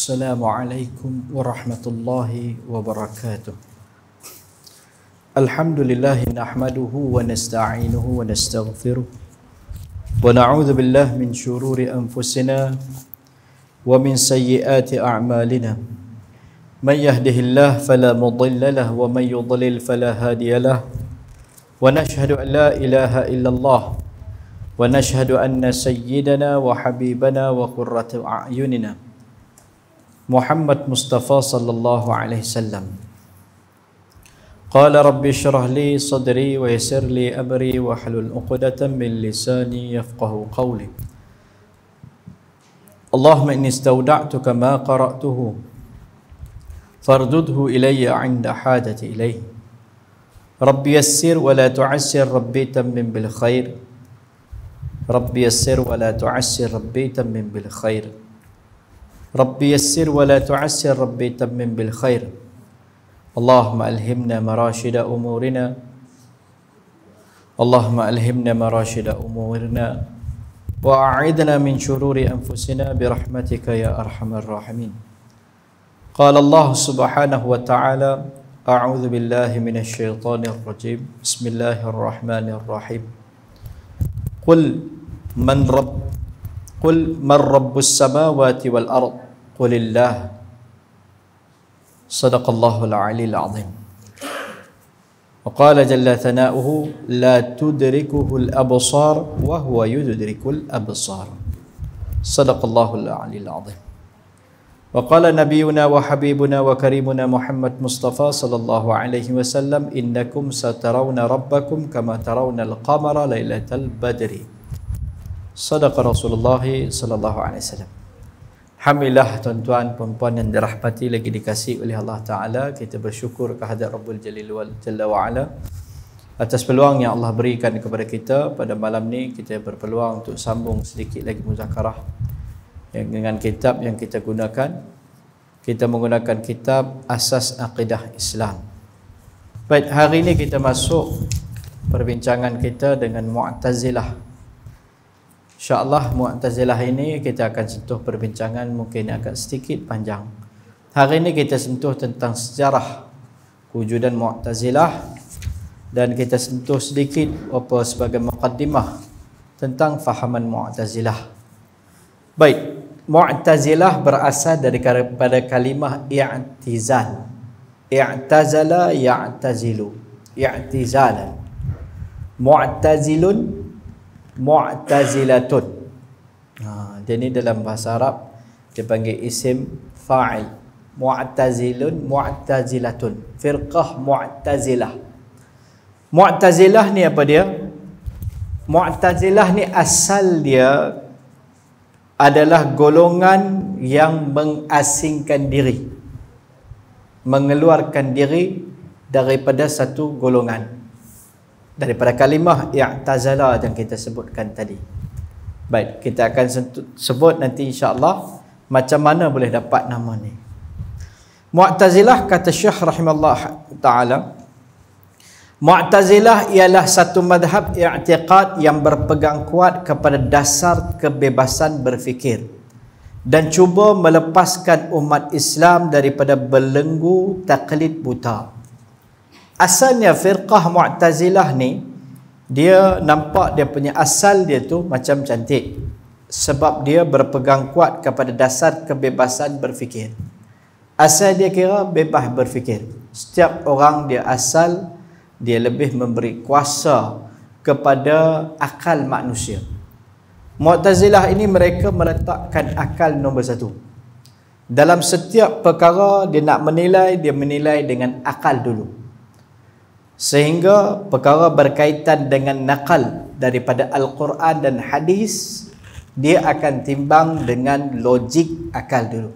Assalamualaikum warahmatullahi wabarakatuh. Alhamdulillah nahmaduhu wa nasta'inuhu wa nastaghfiruh wa na'udzu billahi min shururi anfusina wa min sayyiati a'malina. Man yahdihillahu fala mudilla lahu wa man yudlil fala hadiya lahu. Wa nashhadu an la ilaha illallah wa nashhadu anna sayyidana wa habibana wa qurrata a'yunina Muhammad Mustafa sallallahu alaihi wasallam. Qala rabbi shrah li sadri wa yassir li amri wa hlul 'uqdatam min lisani yafqahu qawli. Allahumma inni istawda'tuka ma qara'tuhu fardudhu ilayya 'inda hajati ilayhi. Rabbi yassir wa la tu'assir rabbi tammim bil khair. Rabbi yassir wa la tu'assir rabbi tammim bil khair. Rabbi yassir wa la tu'assir rabbi tammim bil khair. Allahumma alhimna marashida umurina. Allahumma alhimna marashida umurina wa a'idna min shururi anfusina birahmatika ya arhamar rahimin. Qala Allah subhanahu wa ta'ala, a'udzu billahi minasy syaithanir rajim. Bismillahir rahmanir rahim. Qul man rabbus samawati wal ard. Qulillah. Sadaqallahul aliyyil azim. Wa qala jalla thana'uhu la tudrikuhul absar wa huwa yudrikul absar. Sadaqallahul aliyyil azim. Wa qala nabiyyuna wa habibuna wa karimuna Muhammad Mustafa sallallahu alaihi wasallam, innakum satarawna rabbakum kama tarawnal qamara lailatal badri. Sadaqa Rasulullah sallallahu alaihi wasallam. Alhamdulillah tuan-tuan puan-puan yang dirahmati lagi dikasihi oleh Allah Taala, kita bersyukur kehadrat Rabbul Jalil wal Jalla wa Ala atas peluang yang Allah berikan kepada kita pada malam ni. Kita berpeluang untuk sambung sedikit lagi muzakarah yang dengan kitab yang kita gunakan. Kita menggunakan kitab Asas Aqidah Islam. Baik, hari ini kita masuk perbincangan kita dengan Mu'tazilah. InsyaAllah Mu'tazilah ini kita akan sentuh perbincangan mungkin agak sedikit panjang. Hari ini kita sentuh tentang sejarah kewujudan Mu'tazilah dan kita sentuh sedikit apa sebagai muqaddimah tentang fahaman Mu'tazilah. Baik, Mu'tazilah berasal daripada kalimah i'tizal. I'tazala ya'tazilu. I'tizalan. Mu'tazilun, Mu'tazilatun. Dia ni dalam bahasa Arab dia panggil isim fa'il. Mu'tazilun, Mu'tazilatun. Firqah Mu'tazilah. Mu'tazilah ni apa dia? Mu'tazilah ni asal dia adalah golongan yang mengasingkan diri, mengeluarkan diri daripada satu golongan, daripada kalimah i'tazala yang kita sebutkan tadi. Baik, kita akan sebut nanti insya-Allah macam mana boleh dapat nama ni. Mu'tazilah, kata Syekh rahimahullah taala, Mu'tazilah ialah satu madhab i'tiqad yang berpegang kuat kepada dasar kebebasan berfikir dan cuba melepaskan umat Islam daripada belenggu taklid buta. Asalnya firqah Mu'tazilah ni, dia nampak dia punya asal dia tu macam cantik sebab dia berpegang kuat kepada dasar kebebasan berfikir. Asal dia kira bebas berfikir. Setiap orang dia asal dia lebih memberi kuasa kepada akal manusia. Mu'tazilah ini mereka meletakkan akal nombor satu. Dalam setiap perkara dia nak menilai, dia menilai dengan akal dulu. Sehingga perkara berkaitan dengan nakal daripada Al-Quran dan hadis, dia akan timbang dengan logik akal dulu.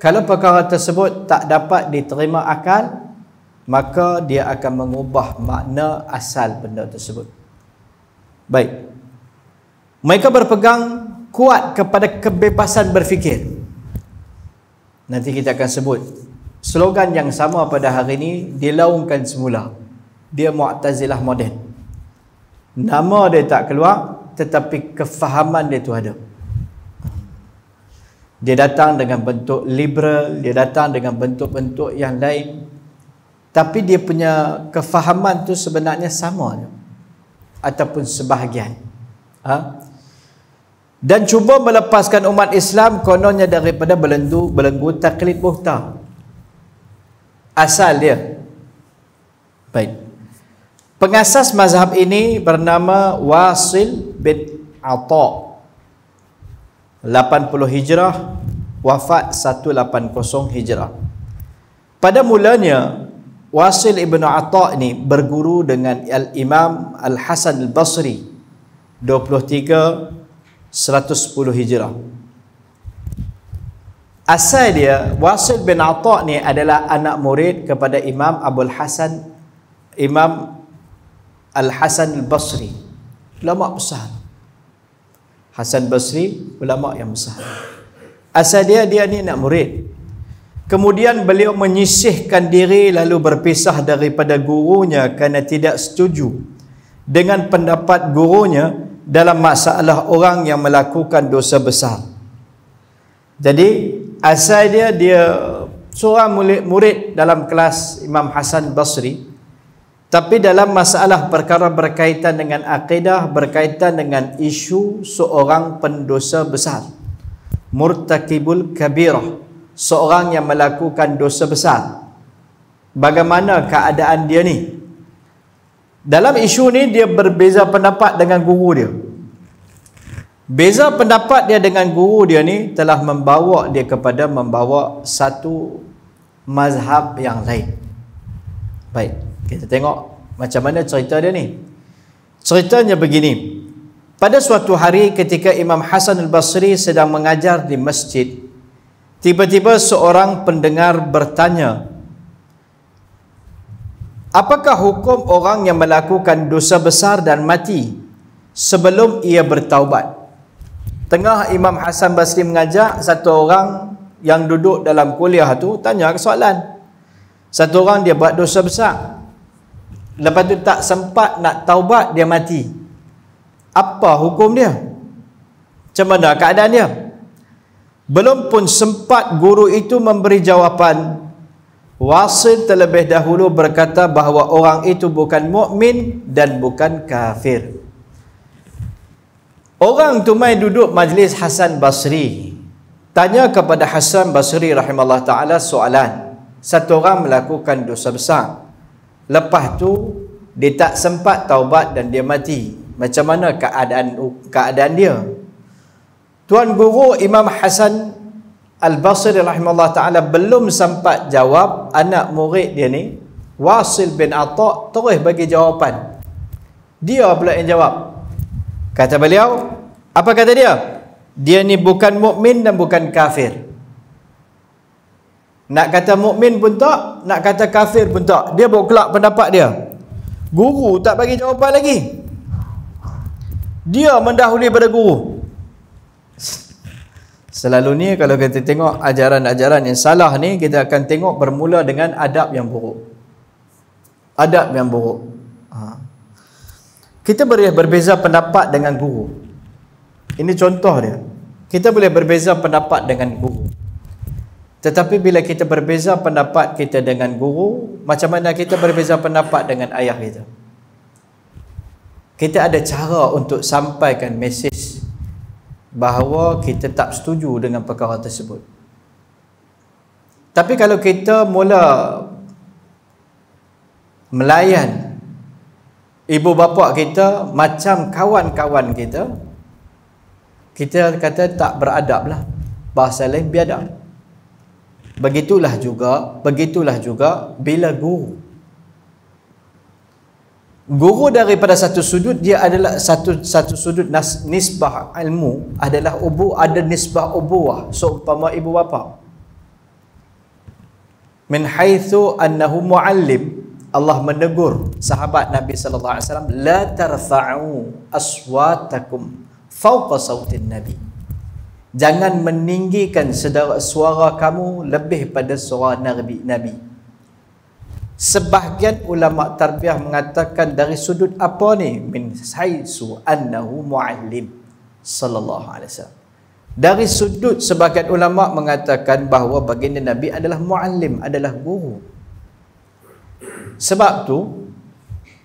Kalau perkara tersebut tak dapat diterima akal, maka dia akan mengubah makna asal benda tersebut. Baik, mereka berpegang kuat kepada kebebasan berfikir. Nanti kita akan sebut slogan yang sama pada hari ini dilaungkan semula. Dia Mu'tazilah moden. Nama dia tak keluar, tetapi kefahaman dia tu ada. dia datang dengan bentuk liberal, dia datang dengan bentuk-bentuk yang lain, tapi dia punya kefahaman tu sebenarnya sama je, ataupun sebahagian. Dan cuba melepaskan umat Islam kononnya daripada belenggu taklid buhta. Asal dia. Baik. Pengasas mazhab ini bernama Wasil bin Ata. 80 Hijrah, wafat 180 Hijrah. Pada mulanya Wasil ibn Ata ini berguru dengan Al-Imam Al-Hasan Al-Basri, 23 110 Hijrah. Asal dia, Wasil bin Ata ni adalah anak murid kepada Imam Al-Hasan Al-Basri, ulama besar. Hasan Basri, ulama yang besar. Asal dia ni anak murid. Kemudian beliau menyisihkan diri lalu berpisah daripada gurunya kerana tidak setuju dengan pendapat gurunya dalam masalah orang yang melakukan dosa besar. Jadi asal dia seorang murid dalam kelas Imam Hasan Basri, tapi dalam masalah perkara berkaitan dengan akidah, berkaitan dengan isu seorang pendosa besar, murtakibul kabirah, seorang yang melakukan dosa besar, bagaimana keadaan dia ni. Dalam isu ni dia berbeza pendapat dengan guru dia. Beza pendapat dia dengan guru dia ni telah membawa dia kepada membawa satu mazhab yang lain. Baik, kita tengok macam mana cerita dia ni. Ceritanya begini. Pada suatu hari ketika Imam Hasan Al-Basri sedang mengajar di masjid, tiba-tiba seorang pendengar bertanya, apakah hukum orang yang melakukan dosa besar dan mati sebelum ia bertaubat? Tengah Imam Hasan Basri mengajar, satu orang yang duduk dalam kuliah tu tanya soalan. Satu orang dia buat dosa besar, lepas tu tak sempat nak taubat, dia mati. Apa hukum dia? Macam mana keadaan dia? Belum pun sempat guru itu memberi jawapan, Wasil terlebih dahulu berkata bahawa orang itu bukan mukmin dan bukan kafir. Orang tu mai duduk majlis Hasan Basri, tanya kepada Hasan Basri rahimahullah ta'ala soalan. Satu orang melakukan dosa besar, lepas tu dia tak sempat taubat dan dia mati. Macam mana keadaan dia? Tuan guru Imam Hasan Al-Basri rahimahullah ta'ala belum sempat jawab, anak murid dia ni Wasil bin Ata terus bagi jawapan. Dia pula yang jawab. Kata beliau, apa kata dia? Dia ni bukan mukmin dan bukan kafir. Nak kata mukmin pun tak, nak kata kafir pun tak. Dia bawa kelak pendapat dia. Guru tak bagi jawapan lagi. Dia mendahului pada guru. Selalu ni kalau kita tengok ajaran-ajaran yang salah ni, kita akan tengok bermula dengan adab yang buruk. Adab yang buruk. Kita boleh berbeza pendapat dengan guru. Ini contoh dia. Kita boleh berbeza pendapat dengan guru. Tetapi bila kita berbeza pendapat kita dengan guru, macam mana kita berbeza pendapat dengan ayah kita? Kita ada cara untuk sampaikan mesej bahawa kita tak setuju dengan perkara tersebut. Tapi kalau kita mula melayan ibu bapa kita macam kawan-kawan kita, kita kata tak beradab lah. Bahasa lain biadab. Begitulah juga bila guru daripada satu sudut dia adalah satu sudut nisbah ilmu adalah ada nisbah ubuwah, seumpama ibu bapa. Min haitsu annahu muallim, Allah menegur sahabat Nabi sallallahu alaihi wasallam, la tarfa'u aswatakum fawqa sautin nabi. Jangan meninggikan suara kamu lebih pada suara Nabi. Sebahagian ulama tarbiyah mengatakan dari sudut apa ni? Min haitsu annahu muallim sallallahu alaihi wasallam. Dari sudut sebagian ulama mengatakan bahawa baginda Nabi adalah muallim, adalah guru. Sebab tu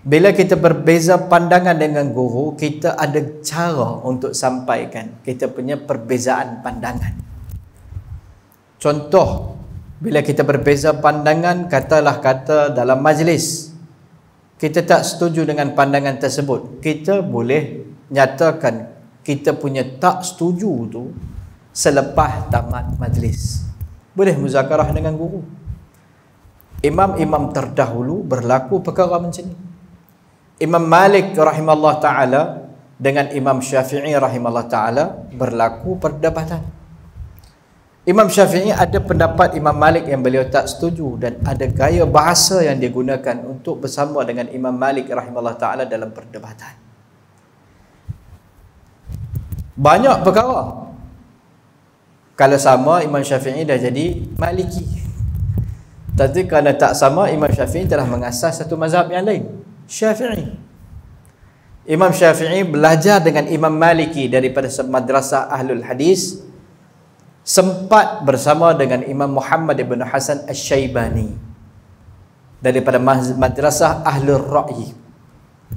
bila kita berbeza pandangan dengan guru, kita ada cara untuk sampaikan kita punya perbezaan pandangan. Contoh, bila kita berbeza pandangan, katalah kata dalam majlis kita tak setuju dengan pandangan tersebut, kita boleh nyatakan kita punya tak setuju tu selepas tamat majlis. Boleh muzakarah dengan guru. Imam-imam terdahulu berlaku perkara macam ni. Imam Malik rahimahullah ta'ala dengan Imam Syafi'i rahimahullah ta'ala berlaku perdebatan. Imam Syafi'i ada pendapat Imam Malik yang beliau tak setuju, dan ada gaya bahasa yang dia gunakan untuk bersama dengan Imam Malik rahimahullah ta'ala dalam perdebatan. Banyak perkara. Kalau sama, Imam Syafi'i dah jadi Maliki. Tapi kalau tak sama, Imam Syafi'i telah mengasas satu mazhab yang lain, Syafi'i. Imam Syafi'i belajar dengan Imam Maliki daripada madrasah Ahlul Hadis, sempat bersama dengan Imam Muhammad ibn Hasan Asy-Syaibani daripada madrasah Ahlul Ra'yi,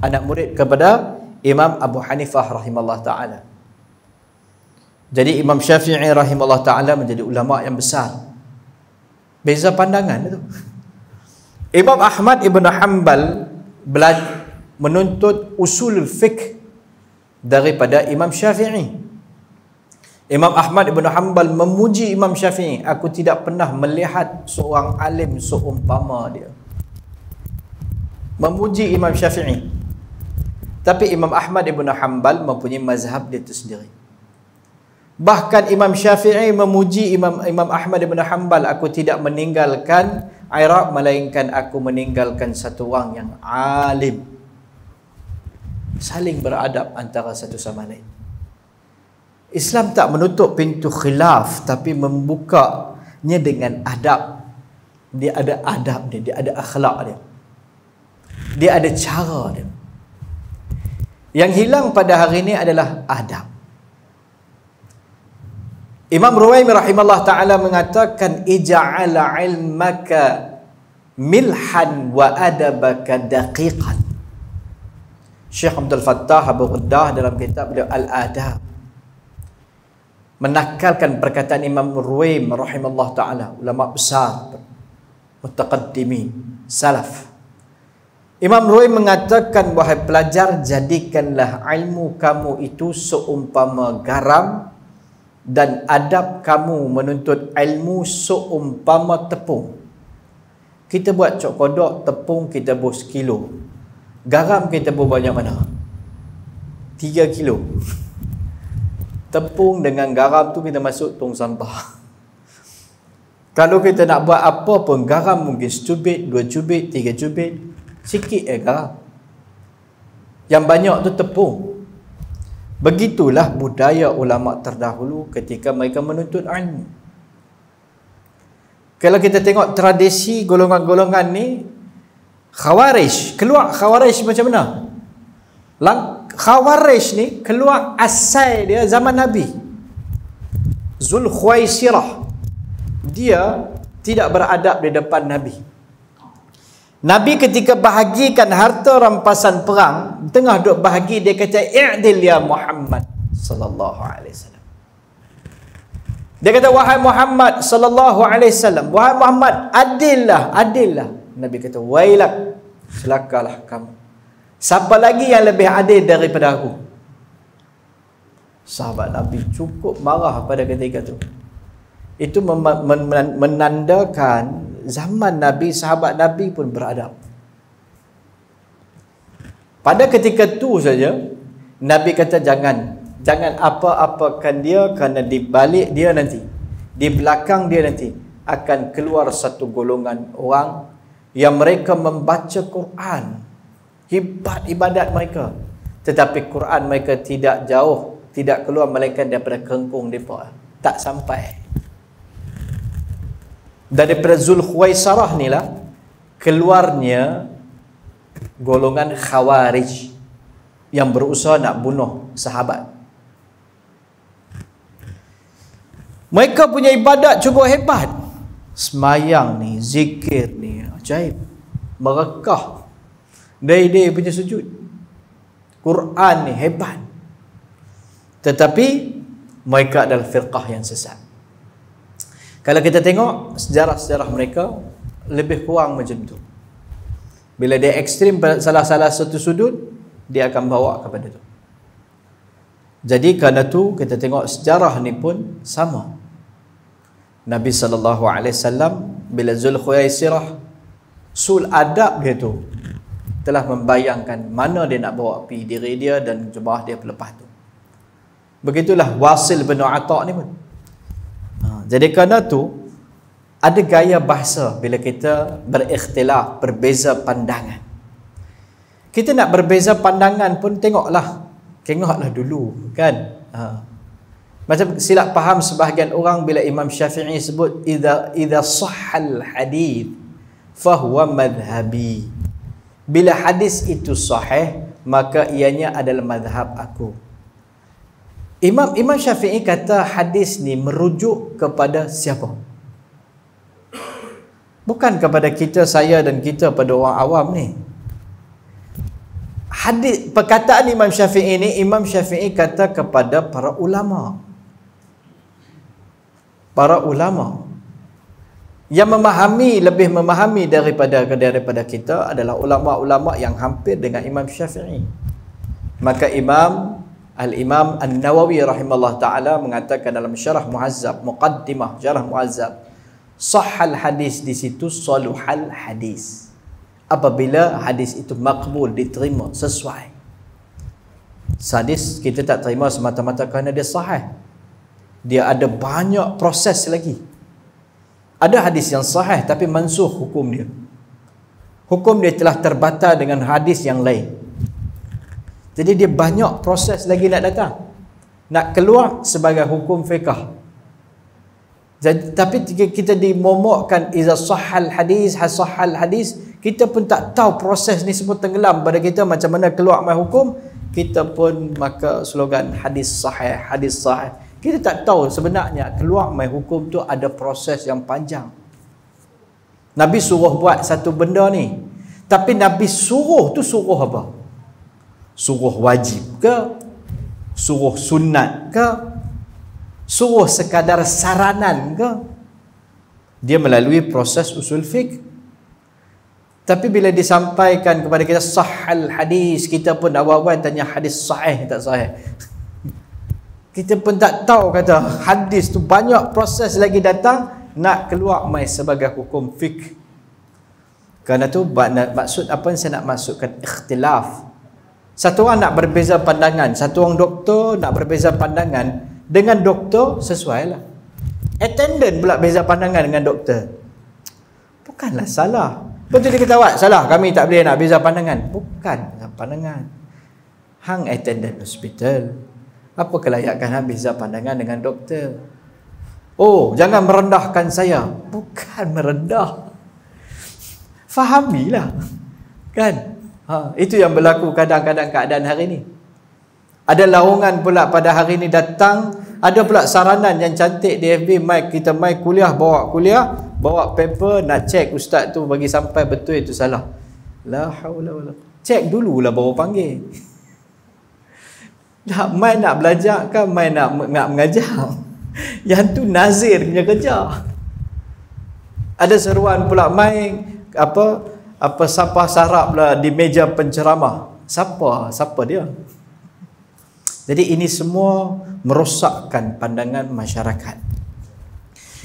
anak murid kepada Imam Abu Hanifah rahimahullah ta'ala. Jadi Imam Syafi'i rahimahullah ta'ala menjadi ulama yang besar. Beza pandangan itu. Imam Ahmad ibn Hanbal menuntut usul fiqh daripada Imam Syafi'i. Imam Ahmad ibn Hanbal memuji Imam Syafi'i, aku tidak pernah melihat seorang alim seumpama dia. Memuji Imam Syafi'i. Tapi Imam Ahmad ibn Hanbal mempunyai mazhab dia itu sendiri. Bahkan Imam Syafi'i memuji Imam Ahmad ibn Hanbal, aku tidak meninggalkan Iraq melainkan aku meninggalkan satu orang yang alim. Saling beradab antara satu sama lain. Islam tak menutup pintu khilaf, tapi membukanya dengan adab. Dia ada adab dia, dia ada akhlak dia. Dia ada cara dia. Yang hilang pada hari ini adalah adab. Imam Ruwaimi rahimahullah ta'ala mengatakan, ija'ala ilmaka milhan wa adabaka daqiqan. Syekh Abdul Fattah Abu Ghuddah dalam kitab beliau Al-Adab menakalkan perkataan Imam Ruwaimi rahimahullah ta'ala, ulama besar, mutaqaddimin, salaf. Imam Ruwaimi mengatakan, wahai pelajar, jadikanlah ilmu kamu itu seumpama garam, dan adab kamu menuntut ilmu seumpama tepung. Kita buat cok kodok, tepung kita buat 1 kilo, garam kita buat banyak mana? 3 kilo. Tepung dengan garam tu kita masuk tong sampah. Kalau kita nak buat apa pun, garam mungkin 1 cubit, 2 cubit, 3 cubit, sikit garam. Yang banyak tu tepung. Begitulah budaya ulama terdahulu ketika mereka menuntut ilmu. Kalau kita tengok tradisi golongan-golongan ni, Khawarij, keluar Khawarij macam mana? Khawarij ni keluar asal dia zaman Nabi. Zulkhuwaisirah, dia tidak beradab di depan Nabi. Nabi ketika bahagikan harta rampasan perang, tengah duk bahagi, dia kata, i'dil ya Muhammad sallallahu alaihi wasallam. Dia kata, wahai Muhammad sallallahu alaihi wasallam, wahai Muhammad, adillah, adillah. Nabi kata, wailak, celakalah kamu. Siapa lagi yang lebih adil daripada aku? Sahabat Nabi cukup marah pada ketika itu. Itu menandakan zaman Nabi, sahabat Nabi pun beradab. Pada ketika itu saja, Nabi kata jangan apa-apakan dia, kerana di balik dia nanti, di belakang dia nanti akan keluar satu golongan orang yang mereka membaca Quran, hebat ibadat mereka, tetapi Quran mereka tidak jauh, tidak keluar melainkan daripada kengkung mereka, tak sampai. Daripada Zulkhuwaisarah ni lah keluarnya golongan Khawarij yang berusaha nak bunuh sahabat. Mereka punya ibadat cukup hebat. Semayang ni, zikir ni, ajaib. Merekah dia punya sujud. Quran ni hebat. Tetapi mereka adalah firqah yang sesat. Kalau kita tengok sejarah-sejarah mereka, lebih kurang macam tu. Bila dia ekstrim salah satu sudut, dia akan bawa kepada tu. Jadi kerana tu kita tengok sejarah ni pun sama. Nabi SAW bila Zulkhuwaisirah, sul adab dia tu telah membayangkan mana dia nak bawa pergi diri dia dan jemaah dia pelepas tu. Begitulah Wasil bin Ata' ni pun. Jadi kerana tu ada gaya bahasa bila kita berikhtilaf, berbeza pandangan. Kita nak berbeza pandangan pun tengoklah dulu kan. Macam silap faham sebahagian orang bila Imam Syafi'i sebut idza sahhal hadith fahuwa madhhabi. Bila hadis itu sahih, maka ianya adalah mazhab aku. Imam Syafi'i kata hadis ni merujuk kepada siapa? Bukan kepada kita, saya dan kita pada orang awam ni. Hadis, perkataan Imam Syafi'i ni, Imam Syafi'i kata kepada para ulama. Para ulama yang lebih memahami daripada kita adalah ulama-ulama yang hampir dengan Imam Syafi'i. Maka Al-Imam An-Nawawi rahimahullah ta'ala mengatakan dalam syarah Mu'azzab, Muqaddimah syarah Mu'azzab, sahhal hadis di situ saluhal hadis. Apabila hadis itu makbul, diterima, sesuai. Hadis kita tak terima semata-mata kerana dia sahih. Dia ada banyak proses lagi. Ada hadis yang sahih tapi mansuh hukum dia. Hukum dia telah terbatal dengan hadis yang lain. Jadi dia banyak proses lagi nak datang, nak keluar sebagai hukum fiqh. Jadi, tapi kita dimomokkan iza sahhal hadis, kita pun tak tahu proses ni semua tenggelam pada kita macam mana keluar mai hukum. Kita pun maka slogan hadis sahih. Kita tak tahu sebenarnya keluar mai hukum tu ada proses yang panjang. Nabi suruh buat satu benda ni, tapi Nabi suruh tu suruh apa? Suruh wajib ke? Suruh sunat ke? Suruh sekadar saranan ke? Dia melalui proses usul fiqh. Tapi bila disampaikan kepada kita sahhal hadis, kita pun awal-awal tanya hadis sahih tak sahih. Kita pun tak tahu kata hadis tu banyak proses lagi datang nak keluar mai sebagai hukum fiqh. Kerana tu maksud apa yang saya nak masukkan ikhtilaf. Satu orang nak berbeza pandangan, satu orang doktor nak berbeza pandangan dengan doktor, sesuai lah. Attendant pula beza pandangan dengan doktor, bukanlah salah. Betul dia kata awak salah, kami tak boleh nak beza pandangan. Bukan pandangan. Hang attendant hospital, apa kelayakan hang beza pandangan dengan doktor? Oh, jangan merendahkan saya. Bukan merendah, fahamilah kan. Itu yang berlaku kadang-kadang keadaan hari ni. Ada laungan pula pada hari ni datang, ada pula saranan yang cantik di FB, kita mai kuliah, bawa paper, nak check ustaz tu bagi sampai betul itu salah. La haula wala. Check dululah baru panggil. Nak belajar ke mai nak mengajar? Yang tu nazir punya kerja. Ada seruan pula mai apa siapa sarap lah di meja penceramah. Siapa dia? Jadi ini semua merosakkan pandangan masyarakat.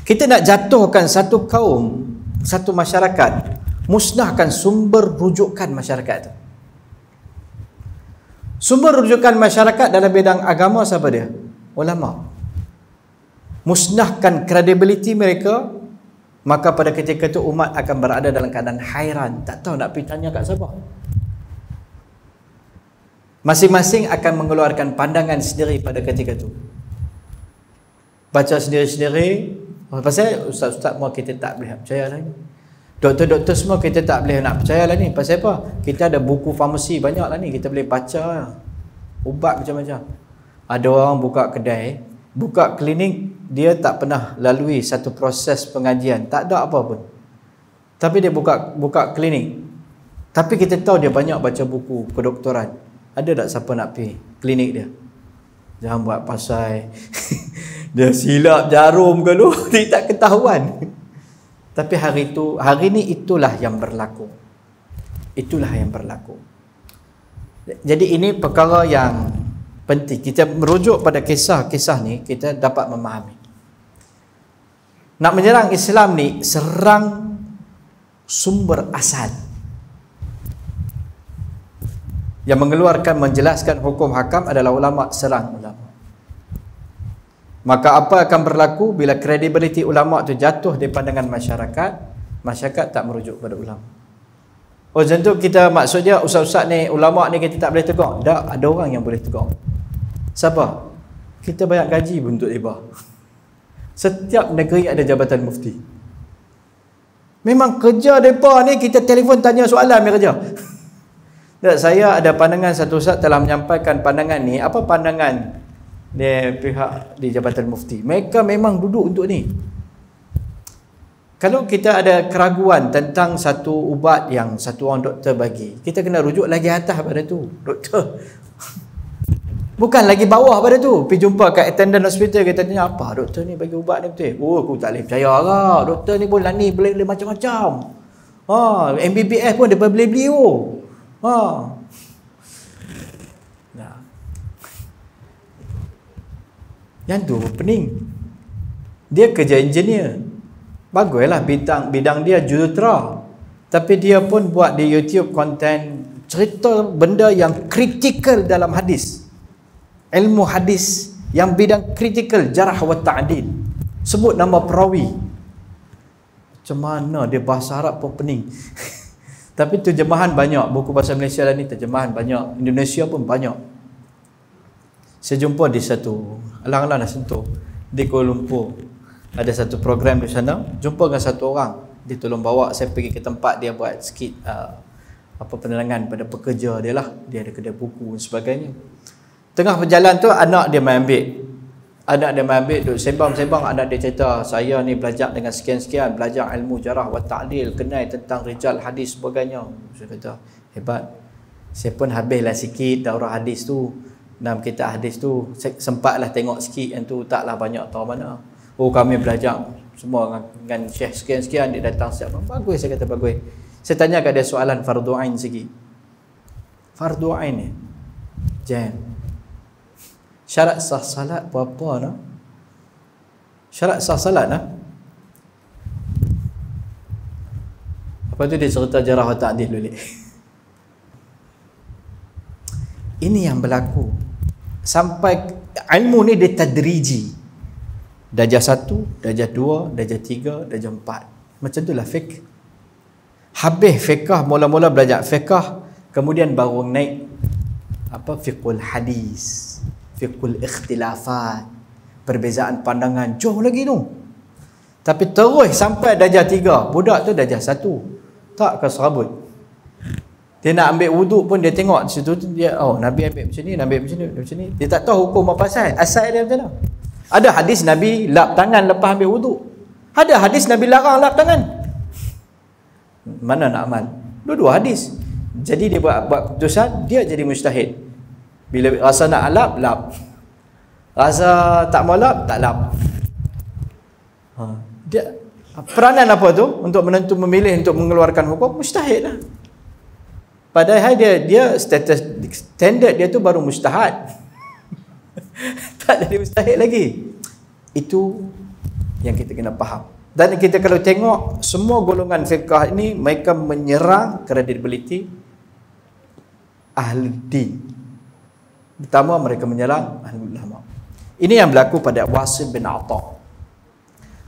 Kita nak jatuhkan satu kaum, satu masyarakat, musnahkan sumber rujukan masyarakat itu. Sumber rujukan masyarakat dalam bidang agama siapa dia? Ulama. Musnahkan kredibiliti mereka, maka pada ketika itu umat akan berada dalam keadaan hairan, tak tahu nak pergi tanya kat siapa. Masing-masing akan mengeluarkan pandangan sendiri pada ketika itu. Baca sendiri-sendiri. Pasal ustaz-ustaz semua kita tak boleh percaya lagi. Doktor-doktor semua kita tak boleh nak percaya lah ni. Pasal apa? Kita ada buku farmasi banyak lah ni, kita boleh baca ubat macam-macam. Ada orang buka kedai, buka klinik, dia tak pernah lalui satu proses pengajian, tak ada apa pun. Tapi dia buka klinik. Tapi kita tahu dia banyak baca buku kedoktoran. Ada tak siapa nak pergi klinik dia? Jangan buat pasal dia silap jarum ke lu, dia tak ketahuan. Tapi hari ni itulah yang berlaku. Itulah yang berlaku. Jadi ini perkara yang penting. Kita merujuk pada kisah-kisah ni, kita dapat memahami. Nak menyerang Islam ni, serang sumber asal. Yang menjelaskan hukum hakam adalah ulama, serang ulama. Maka apa akan berlaku bila kredibiliti ulama tu jatuh di pandangan masyarakat? Masyarakat tak merujuk pada ulama. Oh, tentu kita maksudnya ustaz-ustaz ni, ulama ni kita tak boleh tegur. Tak, ada orang yang boleh tegur. Siapa? Kita banyak gaji pun untuk tiba. Setiap negeri ada jabatan mufti. Memang kerja mereka ni, kita telefon tanya soalan mereka kerja. Tak, saya ada pandangan, satu ustaz telah menyampaikan pandangan ni. Apa pandangan dia pihak di Jabatan Mufti? Mereka memang duduk untuk ni. Kalau kita ada keraguan tentang satu ubat yang satu orang doktor bagi, kita kena rujuk lagi atas pada tu, doktor. Bukan lagi bawah pada tu. Pergi jumpa kat attendant hospital, kita tanya, apa doktor ni bagi ubat ni betul? Oh, aku tak boleh percaya lah. Doktor ni pun ni boleh macam-macam. MBBS pun dia boleh beli. Nah. Yang tu pening. Dia kerja engineer. Baguslah bidang dia jurutera. Tapi dia pun buat di YouTube konten cerita benda yang kritikal dalam hadis. Ilmu hadis yang bidang kritikal, jarah wa ta'dil. Sebut nama perawi. Macam mana dia bahasa Arab pun pening. Tapi terjemahan banyak. Buku bahasa Malaysia lah ni terjemahan banyak. Indonesia pun banyak. Saya jumpa di satu, alang-alang dah sentuh, di Kuala Lumpur. Ada satu program di sana. Jumpa dengan satu orang. Dia tolong bawa saya pergi ke tempat dia buat sikit penerangan pada pekerja dia lah. Dia ada kedai buku dan sebagainya. Tengah berjalan tu, anak dia main ambil. Duduk sembang-sembang. Anak dia cerita, saya ni belajar dengan sekian-sekian, belajar ilmu jarah wa ta'dil, kenal tentang rijal hadis sebagainya. Saya kata, hebat. Saya pun habislah sikit daurah hadis tu, dalam kitab hadis tu. Saya sempatlah tengok sikit yang tu, taklah banyak tahu mana. Oh, kami belajar semua dengan syekh sekian-sekian, dia datang siap. Bagus, saya kata bagus. Saya tanya kat dia soalan fardu ain sikit. Fardu ain ni, jam. Syarat sah salat apa nak? Syarat sah salat nak? Apa tu dia cerita jarah wa ta'dil dulu. Ini yang berlaku. Sampai ilmu ni dia tadriji. Darjah 1, darjah 2, darjah 3, darjah 4. Macam itulah fiqh. Habis fiqh, mula-mula belajar fiqh, kemudian baru naik fiqhul hadis. Fiqhul ikhtilafat, perbezaan pandangan, jauh lagi tu. Tapi terus sampai darjah 3, budak tu darjah 1, tak ke serabut. Dia nak ambil wuduk pun dia tengok situ dia, Nabi ambil macam ni, Nabi macam ni. Dia tak tahu hukum apa asal dia macam mana. Ada hadis Nabi lap tangan lepas ambil wuduk. Ada hadis Nabi larang lap tangan. Mana nak amal? Dua-dua hadis. Jadi dia buat keputusan, dia jadi mujtahid. Bila rasa nak lap. Rasa tak mau lap, tak lap. Dia peranan apa tu untuk memilih untuk mengeluarkan hukum? Mujtahid lah. Padahal dia status standard dia tu baru mujtahad. Tak jadi mujtahid lagi. Itu yang kita kena faham. Dan kita kalau tengok semua golongan fiqh ini, mereka menyerang kredibiliti ahli din. Pertama, mereka menyerang ahli ulama. Ini yang berlaku pada Wasil bin Atha.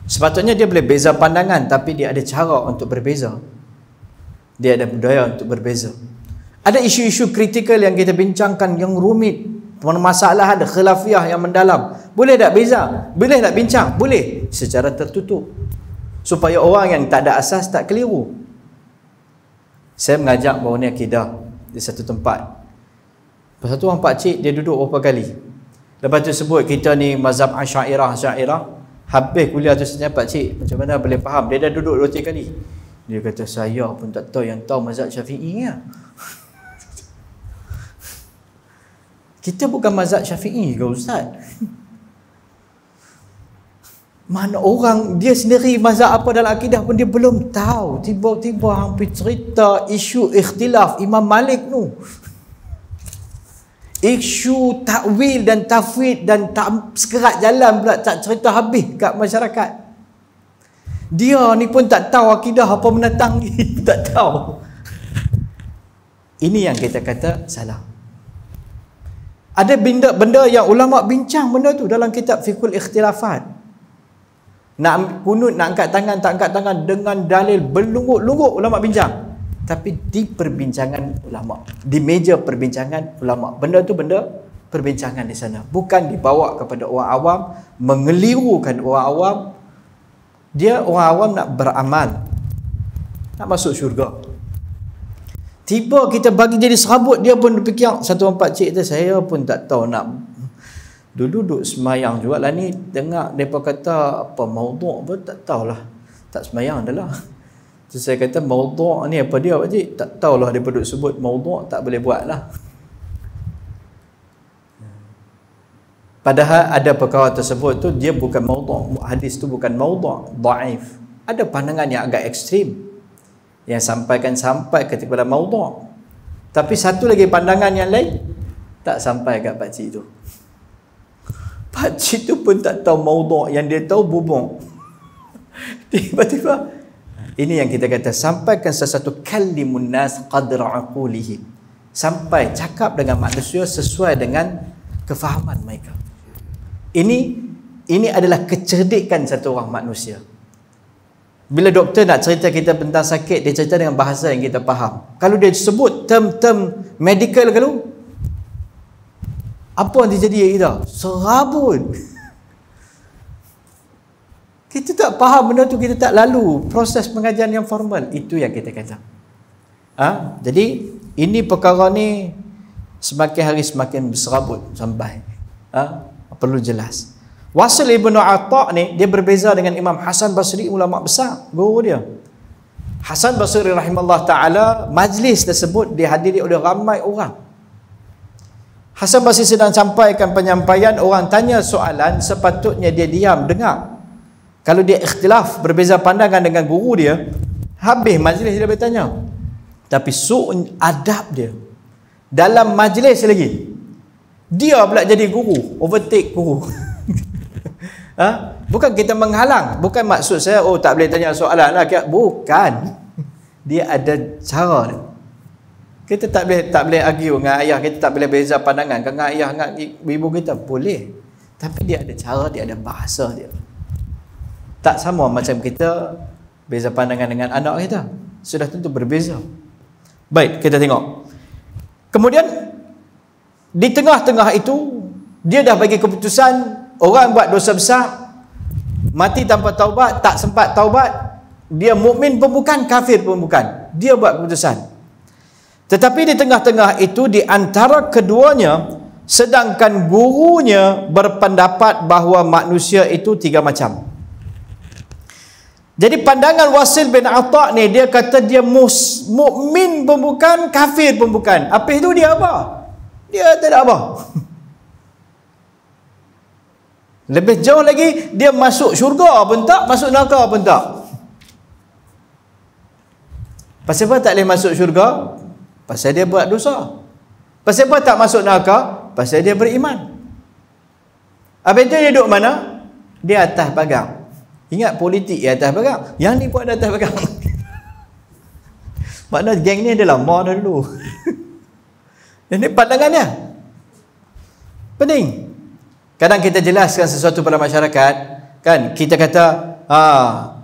Sepatutnya dia boleh beza pandangan, tapi dia ada cara untuk berbeza. Dia ada budaya untuk berbeza. Ada isu-isu kritikal yang kita bincangkan yang rumit, masalah ada khilafiyah yang mendalam. Boleh tak beza? Boleh tak bincang? Boleh, secara tertutup, supaya orang yang tak ada asas tak keliru. Saya mengajak bahawa ni akidah di satu tempat. Lepas tu orang pakcik dia duduk berapa kali. Lepas tu sebut kita ni mazhab Asy'ariyah. Habis kuliah tu saya pak cik, macam mana boleh faham? Dia dah duduk 2-3 kali. Dia kata, saya pun tak tahu, yang tahu mazhab Syafi'i ya. Kita bukan mazhab Syafi'i ke Ustaz? Mana orang dia sendiri mazhab apa dalam akidah pun dia belum tahu. Tiba-tiba hampir cerita isu ikhtilaf Imam Malik tu. Isu takwil dan tafwid dan tak sekerat jalan pula, tak cerita habis kat masyarakat. Dia ni pun tak tahu akidah apa menatang ni. Tak tahu. Ini yang kita kata salah. Ada benda yang ulama bincang benda tu dalam kitab Fiqhul Ikhtilafat. Nak kunut, nak angkat tangan, tak angkat tangan, dengan dalil berlungguk-lungguk ulama bincang. Tapi di perbincangan ulama, di meja perbincangan ulama, benda tu benda perbincangan di sana, bukan dibawa kepada orang awam, mengelirukan orang awam. Dia orang awam nak beramal, nak masuk syurga. Tiba kita bagi jadi serabut, dia pun fikir. Satu orang pakcik tu, saya pun tak tahu nak, dulu duduk semayang juga lah ni, dengar mereka kata apa maudhu' pun tak tahulah, tak semayang dah lah. So, saya kata maudhu' ni apa dia pakcik? Tak tahulah, dia duduk sebut maudhu', tak boleh buat lah. Padahal ada perkara tersebut tu dia bukan maudhu', hadis tu bukan maudhu', dhaif. Ada pandangan yang agak ekstrim yang sampai kepada maudhu'. Tapi satu lagi pandangan yang lain tak sampai kat pakcik tu. Pakcik tu pun tak tahu maudhu', yang dia tahu bubung. Tiba-tiba, ini yang kita kata, sampaikan sesuatu kalimun nas qadra aqulihi. Sampai cakap dengan manusia sesuai dengan kefahaman mereka. Ini adalah kecerdikan satu orang manusia. Bila doktor nak cerita kita tentang sakit, dia cerita dengan bahasa yang kita faham. Kalau dia sebut term-term medical kalau, apa yang terjadi kita? Serabut. Kita tak faham benda tu, kita tak lalu proses pengajian yang formal. Itu yang kita kata. Jadi ini perkara ni semakin hari semakin berserabut sampai. Perlu jelas. Wasil Ibn Atta' ni dia berbeza dengan Imam Hasan Basri, ulama besar, guru dia. Hasan Basri rahimahullah ta'ala, majlis tersebut dihadiri oleh ramai orang. Hasan Basri sedang sampaikan penyampaian, orang tanya soalan, sepatutnya dia diam dengar. Kalau dia ikhtilaf, berbeza pandangan dengan guru dia, habis majlis dia bertanya. Tapi su'un adab dia, dalam majlis lagi, dia pula jadi guru, overtake guru. Bukan kita menghalang, bukan maksud saya tak boleh tanya soalan lah, bukan. Dia ada cara dia. Kita tak boleh argue dengan ayah kita, tak boleh beza pandangan dengan ayah dengan ibu kita, boleh. Tapi dia ada cara, dia ada bahasa dia. Tak sama macam kita beza pandangan dengan anak kita, sudah tentu berbeza. Baik, kita tengok. Kemudian di tengah-tengah itu dia dah bagi keputusan, orang buat dosa besar, mati tanpa taubat, tak sempat taubat, dia mukmin pun bukan, kafir pun bukan. Dia buat keputusan. Tetapi di tengah-tengah itu, di antara keduanya, sedangkan gurunya berpendapat bahawa manusia itu 3 macam. Jadi pandangan Wasil bin Atta' ni, dia kata dia mukmin pun bukan, kafir pun bukan. Apa itu dia apa? Dia tak ada apa. Lebih jauh lagi, dia masuk syurga pun tak, masuk neraka pun tak. Pasal apa tak boleh masuk syurga? Pasal dia buat dosa. Pasal apa tak masuk neraka? Pasal dia beriman. Habis itu dia duduk mana? Dia atas pagang. Ingat politik di atas pagang, yang ni pun ada atas pagang. Maknanya geng ni adalah lama dah dulu. Ini pandangannya penting. Kadang kita jelaskan sesuatu pada masyarakat, kan, kita kata,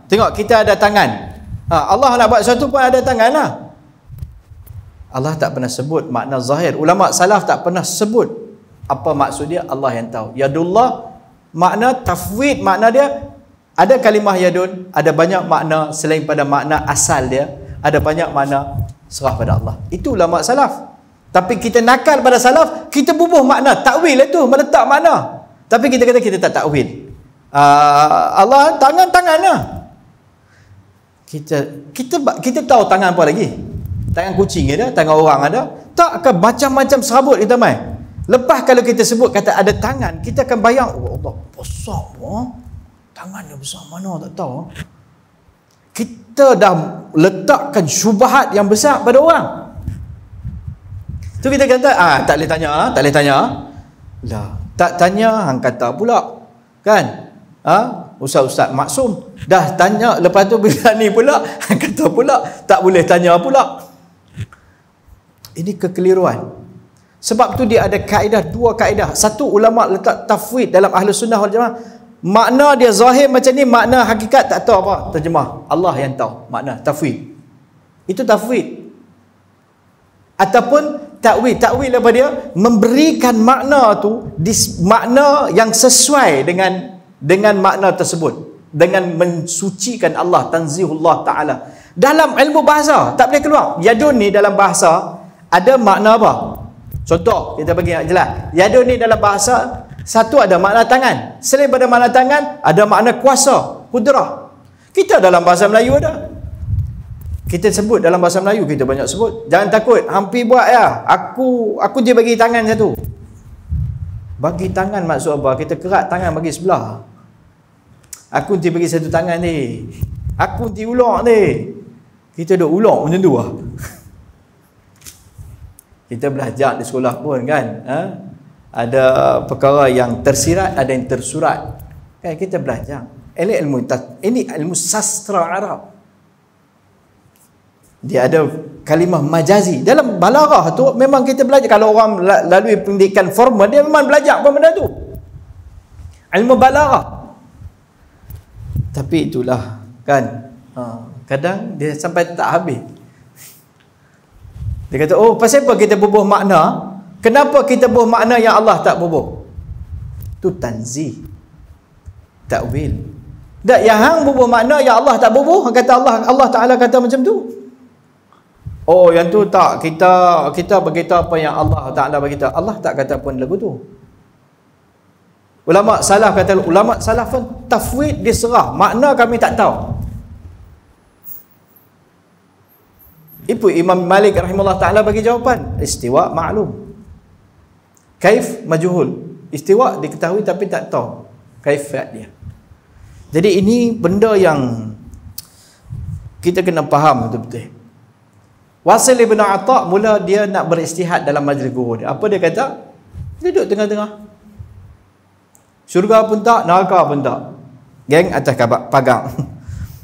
tengok kita ada tangan, Allah nak buat sesuatu pun ada tangan lah. Allah tak pernah sebut makna zahir. Ulama salaf tak pernah sebut apa maksud dia, Allah yang tahu. Yadullah, makna tafwid, makna dia ada kalimah yadun, ada banyak makna selain pada makna asal dia, ada banyak makna serah pada Allah. Itu ulama salaf. Tapi kita nakal pada salaf, kita bubuh makna, takwil itu, meletak makna. Tapi kita kata kita tak takwil. Allah tangan-tangan lah. Kita tahu tangan apa lagi? Tangan kucing ada, tangan orang ada. Tak akan macam-macam serabut kita main. Lepas kalau kita sebut kata ada tangan, kita akan bayang, oh Allah, besar tangan dia besar mana tak tahu. Kita dah letakkan syubhat yang besar pada orang. Tu kita kata, tak boleh tanya, tak boleh tanya. Lah, tak tanya hang kata pula. Kan? Ustaz-ustaz maksum dah tanya, lepas tu bila ni pula hang kata pula tak boleh tanya pula. Ini kekeliruan. Sebab tu dia ada kaedah, dua kaedah. Satu, ulama letak tafwid dalam Ahlus Sunnah wal Jamaah. Makna dia zahir macam ni, makna hakikat tak tahu apa terjemah. Allah yang tahu makna tafwid. Itu tafwid. Ataupun takwil. Takwil apa dia? Memberikan makna tu makna yang sesuai dengan makna tersebut, dengan mensucikan Allah, tanzihullah ta'ala. Dalam ilmu bahasa tak boleh keluar. Yadun ni dalam bahasa ada makna apa? Contoh, kita bagi yang jelas. Yadun ni dalam bahasa, satu ada makna tangan. Selain pada makna tangan, ada makna kuasa, kudrah. Kita dalam bahasa Melayu ada. Kita sebut dalam bahasa Melayu, kita banyak sebut. Jangan takut, hampir buat ya. Aku dia bagi tangan satu. Bagi tangan maksud apa? Kita kerat tangan bagi sebelah. Aku nanti bagi satu tangan ni. Aku nanti ulok ni. Kita duk ulok macam tu lah. Kita belajar di sekolah pun kan, ada perkara yang tersirat, ada yang tersurat kan, kita belajar. Ini ilmu sastra Arab. Dia ada kalimah majazi dalam balaghah tu. Memang kita belajar. Kalau orang lalui pendidikan formal, dia memang belajar apa benda tu, ilmu balaghah. Tapi itulah kan, kadang dia sampai tak habis. Dia kata, oh pasal apa kita bubuh makna? Kenapa kita bubuh makna yang Allah tak bubuh? Itu tanzih, takwil. Tak, yang hang bubuh makna yang Allah tak bubuh, kata Allah Ta'ala kata macam tu. Oh yang tu tak, kita beritahu apa yang Allah Ta'ala beritahu. Allah tak kata pun lagu tu. Ulama salaf pun tafwid diserah, makna kami tak tahu. Itu Imam Malik rahimahullah ta'ala bagi jawapan. Istiwa maklum, kaif majhul. Istiwa diketahui tapi tak tahu kaifat dia. Jadi ini benda yang kita kena faham betul-betul. Wasil ibn Atta' mula dia nak beristihad dalam majlis guru dia. Apa dia kata? Dia duduk tengah-tengah. Syurga pun tak, neraka pun tak. Geng atas pagang.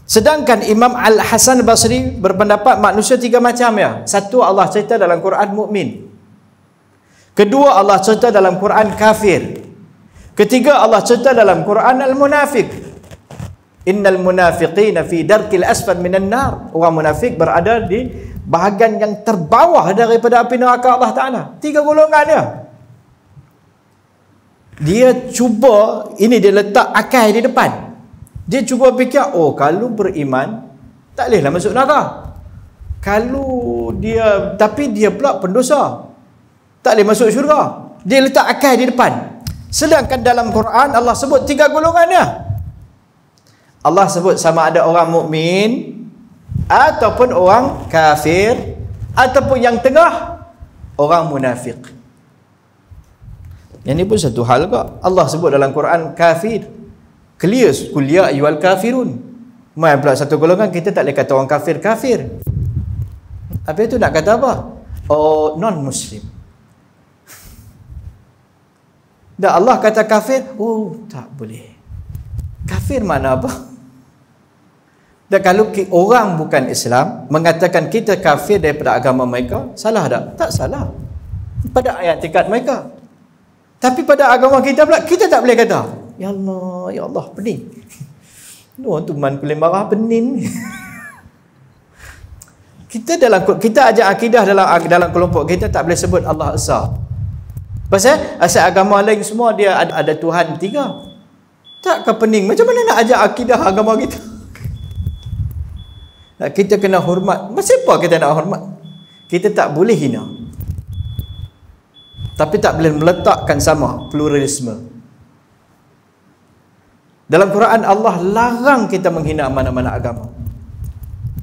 Sedangkan Imam Al-Hasan Basri berpendapat manusia tiga macam ya. Satu, Allah cerita dalam Quran mukmin. Kedua, Allah cerita dalam Quran kafir. Ketiga, Allah cerita dalam Quran al-munafiq. Innal munafiqina fi darkil asfal minan nar. Orang munafik berada di bahagian yang terbawah daripada api neraka Allah Ta'ala. Tiga golongan dia. Dia cuba, ini dia letak akal di depan. Dia cuba fikir, oh kalau beriman tak bolehlah masuk neraka. Kalau dia, tapi dia pula pendosa, tak boleh masuk syurga. Dia letak akal di depan. Sedangkan dalam Quran Allah sebut tiga golongannya. Allah sebut sama ada orang mukmin ataupun orang kafir, ataupun yang tengah orang munafik. Yang ini pun satu hal kok. Allah sebut dalam Quran kafir, clear, kul ya ayyuhal kafirun. Mai pula satu golongan kita tak boleh kata orang kafir kafir. Apa itu nak kata apa? Oh, non muslim. Dah Allah kata kafir, oh tak boleh. Kafir mana apa? Dan kalau orang bukan Islam mengatakan kita kafir daripada agama mereka, salah tak? Tak salah. Pada ayat tingkat mereka. Tapi pada agama kita pula, kita tak boleh kata, ya Allah, pening. Orang tu man boleh marah, pening. Kita ajak akidah dalam kelompok kita tak boleh sebut Allah Esa. Pasal asal agama lain semua dia ada Tuhan tiga. Takkan pening. Macam mana nak ajak akidah agama kita? Kita kena hormat. Macam apa kita nak hormat? Kita tak boleh hina, tapi tak boleh meletakkan sama pluralisme. Dalam Quran Allah larang kita menghina mana-mana agama.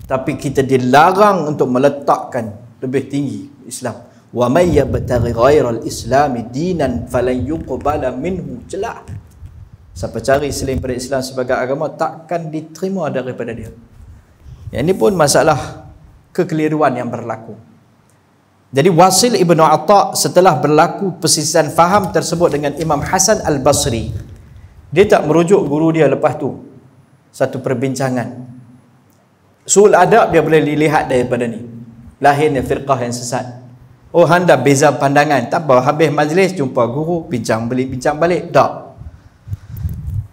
Tapi kita dilarang untuk meletakkan lebih tinggi Islam. Wa may yabtaghi ghairal islami dinan falan yuqbala minhu. Jelas. Siapa cari selain pada Islam sebagai agama takkan diterima daripada dia. Yang ini pun masalah kekeliruan yang berlaku. Jadi Wasil Ibnu Atta setelah berlaku persisian faham tersebut dengan Imam Hasan Al-Basri, dia tak merujuk guru dia lepas tu satu perbincangan. Sul adab dia boleh dilihat daripada ni. Lahirnya firqah yang sesat. Oh, anda beza pandangan. Tak apa, habis majlis jumpa guru, bincang balik. Tak.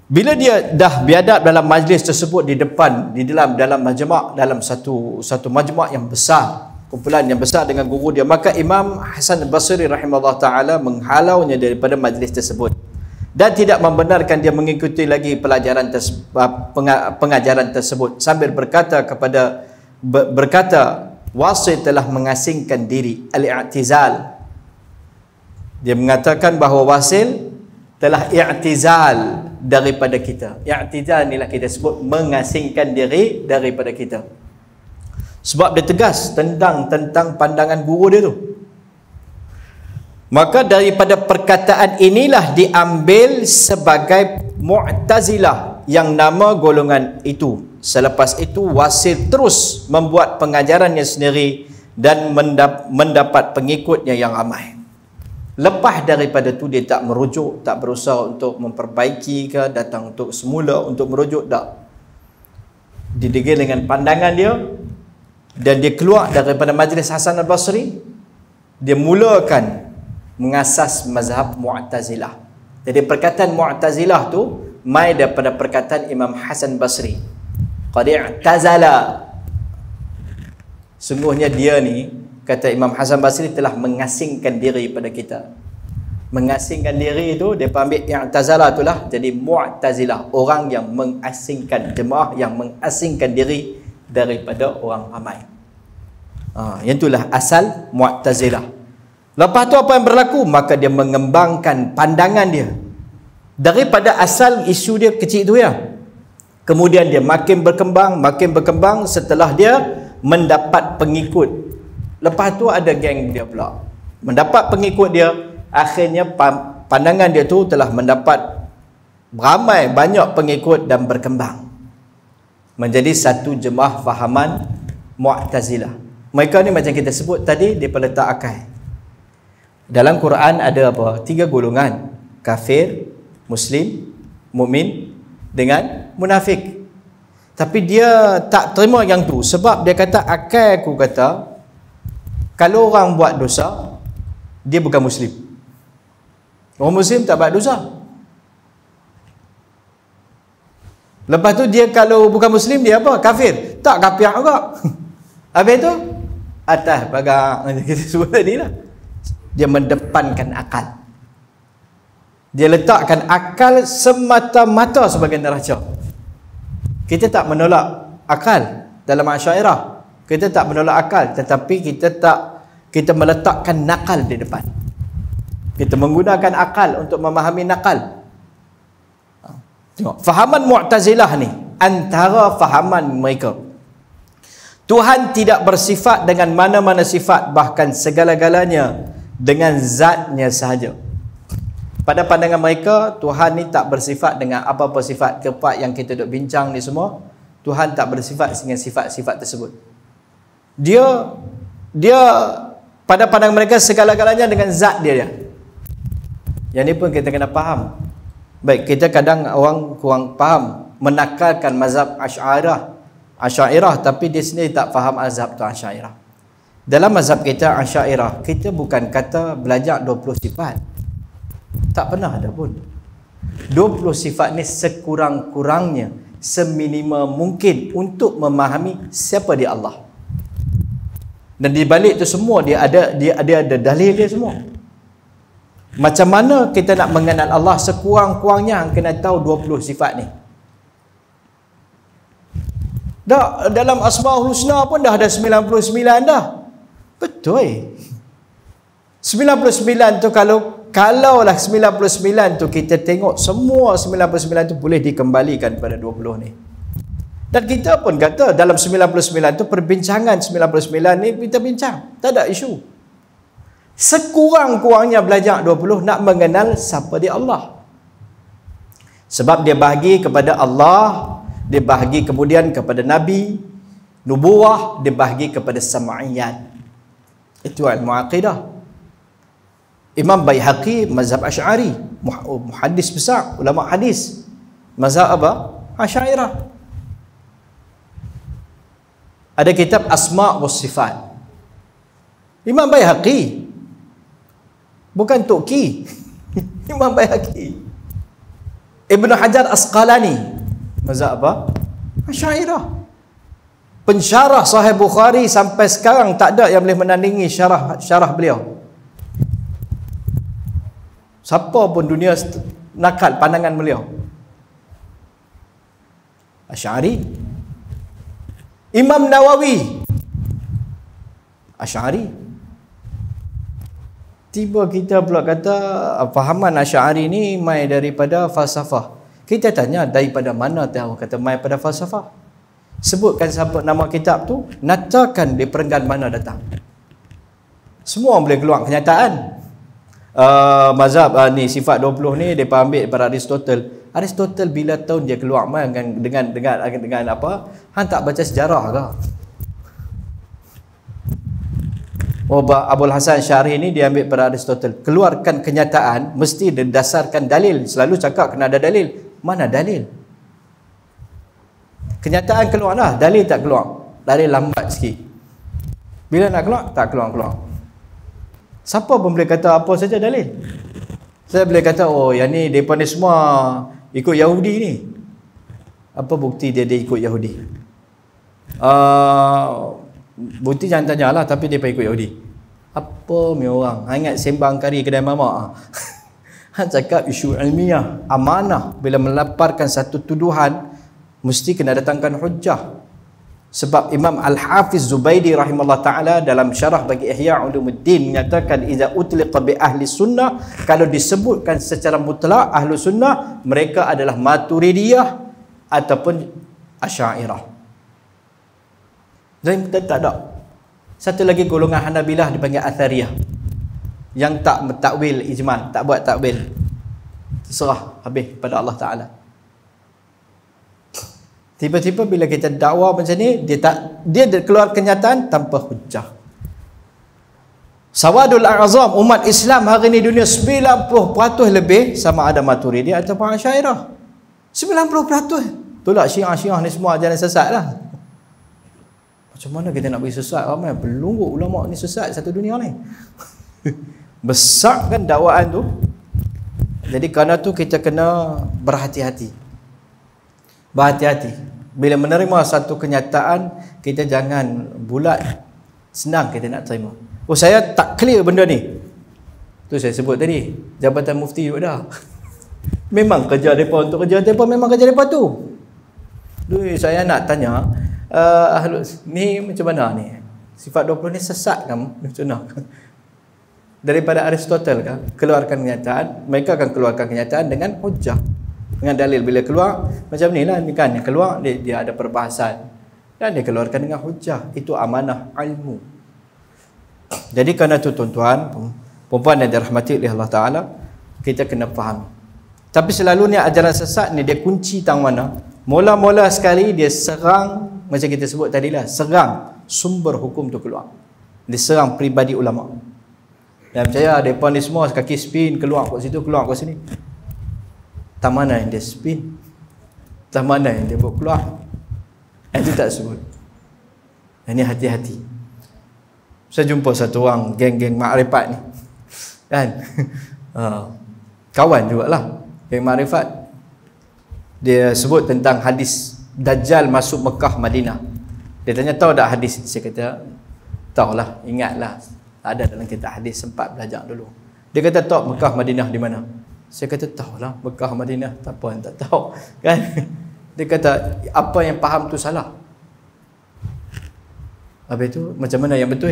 Bila dia dah biadab dalam majlis tersebut di depan, di dalam majma', dalam satu majma' yang besar, kumpulan yang besar dengan guru dia, maka Imam Hasan Al-Basri rahimahullah ta'ala menghalaunya daripada majlis tersebut dan tidak membenarkan dia mengikuti lagi pengajaran tersebut sambil berkata Wasil telah mengasingkan diri, al-i'tizal. Dia mengatakan bahawa Wasil telah i'tizal daripada kita. I'tizal inilah kita sebut mengasingkan diri daripada kita. Sebab dia tegas tentang pandangan guru dia tu. Maka daripada perkataan inilah diambil sebagai Mu'tazilah yang nama golongan itu. Selepas itu Wasil terus membuat pengajarannya sendiri dan mendapat pengikutnya yang ramai. Lepas daripada tu dia tak merujuk, tak berusaha untuk memperbaiki ke, datang untuk semula untuk merujuk, tak. Dia degil dengan pandangan dia dan dia keluar daripada majlis Hasan Al-Basri. Dia mulakan mengasas mazhab Mu'tazilah. Jadi perkataan Mu'tazilah tu mai daripada perkataan Imam Hasan Basri. Qad i'tazala. Sungguhnya dia ni, kata Imam Hasan Basri, telah mengasingkan diri pada kita. Mengasingkan diri itu dia ambil i'tazala itulah jadi Mu'tazilah, orang yang mengasingkan, jemaah yang mengasingkan diri daripada orang ramai. Yang itulah asal Mu'tazilah. Lepas tu apa yang berlaku? Maka dia mengembangkan pandangan dia daripada asal isu dia kecil tu ya. Kemudian dia makin berkembang setelah dia mendapat pengikut. Lepas tu ada geng dia pula. Mendapat pengikut dia, akhirnya pandangan dia tu telah mendapat banyak pengikut dan berkembang menjadi satu jemaah fahaman Mu'tazilah. Mereka ni macam kita sebut tadi, dia peletak akal. Dalam Quran ada apa? 3 golongan. Kafir, Muslim, Mukmin dengan munafik. Tapi dia tak terima yang tu. Sebab dia kata, akal aku kata, kalau orang buat dosa, dia bukan Muslim. Orang Muslim tak buat dosa. Lepas tu dia kalau bukan Muslim, dia apa? Kafir. Tak, kafir juga. Habis tu, atas pagar, kita sebut tadi lah. Dia mendepankan akal. Dia letakkan akal semata-mata sebagai neraca. Kita tak menolak akal dalam Asy'ariyah. Kita tak menolak akal, tetapi kita meletakkan nakal di depan. Kita menggunakan akal untuk memahami nakal. Tengok, fahaman Mu'tazilah ni antara fahaman mereka. Tuhan tidak bersifat dengan mana-mana sifat, bahkan segala-galanya dengan zatnya sahaja. Pada pandangan mereka, Tuhan ni tak bersifat dengan apa-apa sifat. Keempat yang kita duk bincang ni semua, Tuhan tak bersifat dengan sifat-sifat tersebut. Dia pada pandangan mereka segala-galanya dengan zat dia. Yang ni pun kita kena faham. Baik, kita kadang orang kurang faham, menakalkan mazhab Asy'ariyah, tapi dia sendiri tak faham mazhab tu Asy'ariyah. Dalam mazhab kita Asy'ariyah, kita bukan kata belajar 20 sifat. Tak pernah ada pun. 20 sifat ni sekurang-kurangnya, seminima mungkin untuk memahami siapa dia Allah. Dan di balik itu semua dia ada dalil dia semua. Macam mana kita nak mengenal Allah? Sekurang-kurangnya kena tahu 20 sifat ni. Dah dalam Asmaul Husna pun dah ada 99 dah. Betul. 99 tu kalau Kalaulah 99 tu kita tengok semua 99 tu boleh dikembalikan pada 20 ni. Dan kita pun kata dalam 99 tu perbincangan 99 ni kita bincang. Tak ada isu. Sekurang-kurangnya belajar 20 nak mengenal siapa dia Allah. Sebab dia bahagi kepada Allah, dia bahagi kemudian kepada Nabi, nubuwah, dia bahagi kepada sam'iyat. Itu ilmu aqidah. Imam Baihaqi mazhab Asy'ari, muhaddis besar, ulama hadis. Mazhab apa? Asy'ariyah. Ada kitab Asma' was Sifat. Imam Baihaqi, bukan Tok Ki. Imam Baihaqi. Ibn Hajar Asqalani, mazhab apa? Asy'ariyah. Pensyarah Sahih Bukhari sampai sekarang tak ada yang boleh menandingi syarah beliau. Siapa pun dunia nakal pandangan beliau. Asy'ari. Imam Nawawi, Asy'ari. Tiba kita pula kata fahaman Asy'ari ni mai daripada falsafah. Kita tanya daripada mana tahu kata mai pada falsafah? Sebutkan siapa nama kitab tu, nyatakan di perenggan mana datang. Semua boleh keluar kenyataan. Mazhab ni sifat 20 ni depa ambil daripada Aristotle. Aristotle bila tahun dia keluar dengan apa? Hang tak baca sejarah ke? Abul Hasan Syarih ni dia ambil pada Aristotle. Keluarkan kenyataan mesti didasarkan dalil. Selalu cakap kena ada dalil. Mana dalil? Kenyataan keluarlah, dalil tak keluar. Dalil lambat sikit. Bila nak keluar, tak keluar. Siapa pun boleh kata apa saja dalil. Saya boleh kata, oh yang ni mereka ni semua ikut Yahudi ni. Apa bukti dia ikut Yahudi? Bukti jangan tanyalah, tapi dia ikut Yahudi. Apa ni orang? Ingat sembang kari kedai mamak. Han cakap isu ilmiah, amanah. Bila melaparkan satu tuduhan, mesti kena datangkan hujjah. Sebab Imam Al-Hafiz Zubaidi rahimahullah ta'ala dalam syarah bagi Ihya Ulumuddin menyatakan iza utliqa bi ahli sunnah, kalau disebutkan secara mutlak ahlu sunnah, mereka adalah Maturidiyah ataupun Asy'ariyah. Dan tak ada. Satu lagi golongan Hanabilah dipanggil Athariyah, yang tak takwil ijmal, tak buat takwil. Terserah habis pada Allah Ta'ala. Tiba-tiba bila kita dakwah macam ni, dia keluar kenyataan tanpa hujjah. Sawadul A'zam umat Islam hari ni dunia 90% lebih sama ada Maturidiyah ataupun Asy'ariyah. 90%. Itulah Syiah ni semua ajaran sesat lah. Macam mana kita nak bagi sesat? Ramai pelungguk ulama ni sesat satu dunia ni. Besar kan dakwaan tu. Jadi kerana tu kita kena berhati-hati. Berhati-hati. Bila menerima satu kenyataan, kita jangan bulat. Senang kita nak terima. Oh, saya tak clear benda ni. Tu saya sebut tadi. Jabatan Mufti juga dah. Memang kerja mereka untuk kerja mereka, memang kerja mereka tu. Saya nak tanya, ni macam mana ni? Sifat 20 ni sesat kan? Macam mana? Daripada Aristotle kan? Keluarkan kenyataan. Mereka akan keluarkan kenyataan dengan hujjah. Dengan dalil. Bila keluar macam ni lah ni kan, yang keluar dia ada perbahasan dan dia keluarkan dengan hujah. Itu amanah ilmu. Jadi kerana tu tuan-tuan perempuan yang dirahmati oleh Allah Ta'ala, kita kena faham. Tapi selalunya ajaran sesat ni dia kunci tang mana? Mula-mula sekali dia serang, macam kita sebut tadi lah, serang sumber hukum tu keluar. Dia serang peribadi ulama. Dan percaya mereka ni semua kaki spin, keluar kat situ, keluar kat sini. Tak mana yang dia spin, tak mana yang dia buat keluar. Itu tak sebut. Ini hati-hati. Saya jumpa satu orang geng-geng makrifat ni kan. Kawan jugalah geng makrifat. Dia sebut tentang hadis Dajjal masuk Mekah Madinah. Dia tanya, tahu tak hadis? Saya kata, tahulah, ingatlah, ada dalam kitab hadis, sempat belajar dulu. Dia kata, tahu Mekah Madinah di mana? Saya kata, tahulah Mekah Madinah. Tak apa yang tak tahu kan. Dia kata, apa yang faham tu salah. Habis tu macam mana yang betul?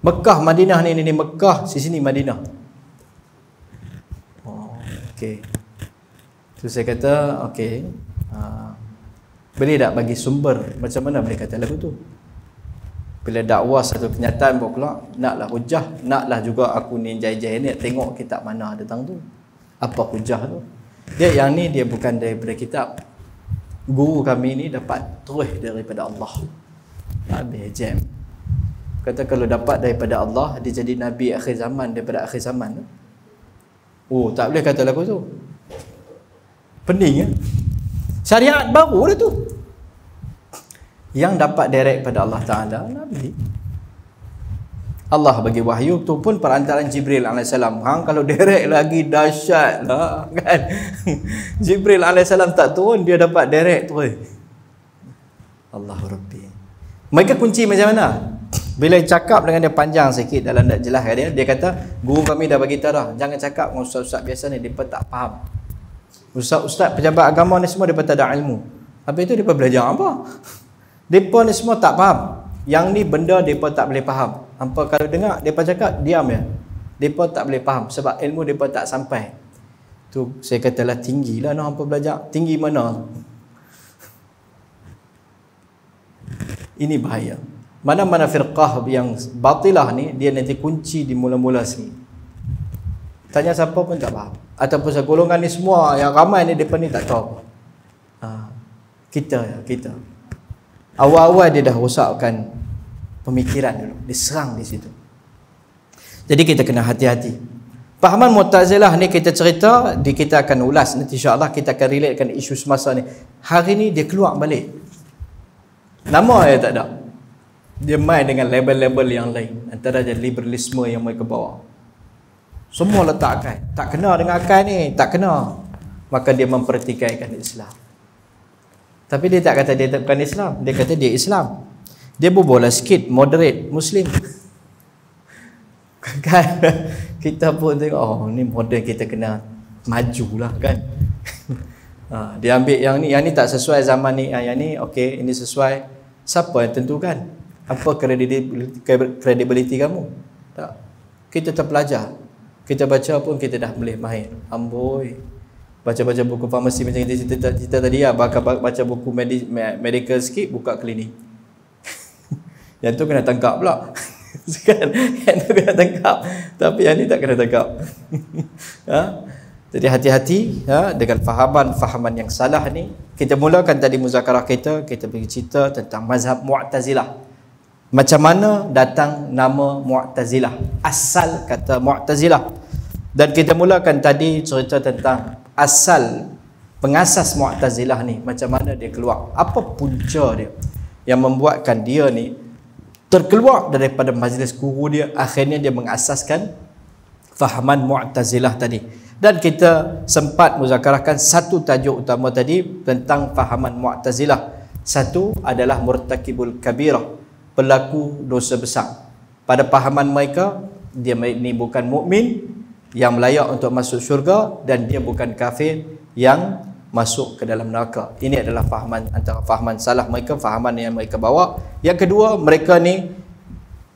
Mekah Madinah ni Mekah, sini Madinah. Okey. Tu saya kata, okey. Boleh tak bagi sumber macam mana boleh kata lagu tu? Bila dakwah satu kenyataan bawa keluar, naklah hujah, naklah juga aku ni jai-jai ni tengok kitab mana tentang tu. Apa hujah tu? Dia yang ni dia bukan daripada kitab. Guru kami ni dapat terus daripada Allah. Habis jam. Kata kalau dapat daripada Allah, dia jadi nabi akhir zaman daripada akhir zaman tu. Oh, tak boleh kata lagu tu. Pening ya? Syariat baru dah tu. Yang dapat direct pada Allah Ta'ala, Nabi. Allah bagi wahyu tu pun perantaraan Jibril AS. Kalau direct lagi dahsyat lah kan. Jibril AS tak turun, dia dapat direct tu. Allahu Rabbi. Mereka kunci macam mana? Bila cakap dengan dia panjang sikit dalam tak jelas dia kata, guru kami dah bagi tahu dah, jangan cakap dengan ustaz-ustaz biasa ni, mereka tak faham. Ustaz-ustaz pejabat agama ni semua mereka tak ada ilmu. Habis tu mereka belajar apa? Mereka ni semua tak faham. Yang ni benda mereka tak boleh faham. Hampa kalau dengar mereka cakap, diam ya. Mereka tak boleh faham sebab ilmu mereka tak sampai. Tu saya katalah tinggilah nak hampa belajar. Tinggi mana? Ini bahaya. Mana-mana firqah yang batilah ni, dia nanti kunci di mula-mula sini. Tanya siapa pun tak faham. Ataupun segolongan ni semua yang ramai ni, mereka ni tak tahu. Kita. Awal-awal dia dah rosakkan pemikiran dulu. Dia serang di situ. Jadi kita kena hati-hati. Pahaman Mu'tazilah ni kita cerita, kita akan ulas nanti insya-Allah, kita akan relatekan isu semasa ni. Hari ni dia keluar balik. Nama dia tak ada. Dia main dengan label-label yang lain. Antara je liberalisme yang mereka bawa. Semua letak akal. Tak kena dengan akal ni, tak kena. Maka dia mempertikaikan Islam. Tapi dia tak kata dia bukan Islam. Dia kata dia Islam. Dia berbola sikit, moderate, Muslim. Kan? Kita pun tengok, oh ni modern, kita kena majulah kan. Dia ambil yang ni tak sesuai zaman ni. Yang ni okey, ini sesuai. Siapa yang tentukan? Apa credibility kamu? Tak. Kita terpelajar. Kita baca pun kita dah boleh mahir. Amboi. Baca-baca buku farmasi macam kita tadi lah. Baca buku medical sikit, buka klinik. Yang tu kena tangkap pula. Kan? Yang tu kena tangkap. Tapi yang ni tak kena tangkap. Jadi hati-hati dengan fahaman yang salah ni. Kita mulakan tadi muzakarah kita bagi cerita tentang mazhab Mu'tazilah. Macam mana datang nama Mu'tazilah, asal kata Mu'tazilah. Dan kita mulakan tadi cerita tentang asal pengasas Mu'tazilah ni, macam mana dia keluar, apa punca dia yang membuatkan dia ni terkeluar daripada majlis guru dia, akhirnya dia mengasaskan fahaman Mu'tazilah tadi. Dan kita sempat muzakarahkan satu tajuk utama tadi tentang fahaman Mu'tazilah. Satu adalah murtakibul kabirah, pelaku dosa besar. Pada pahaman mereka, dia ni bukan mukmin yang layak untuk masuk syurga, dan dia bukan kafir yang masuk ke dalam neraka. Ini adalah fahaman, antara fahaman salah mereka, fahaman yang mereka bawa. Yang kedua, mereka ni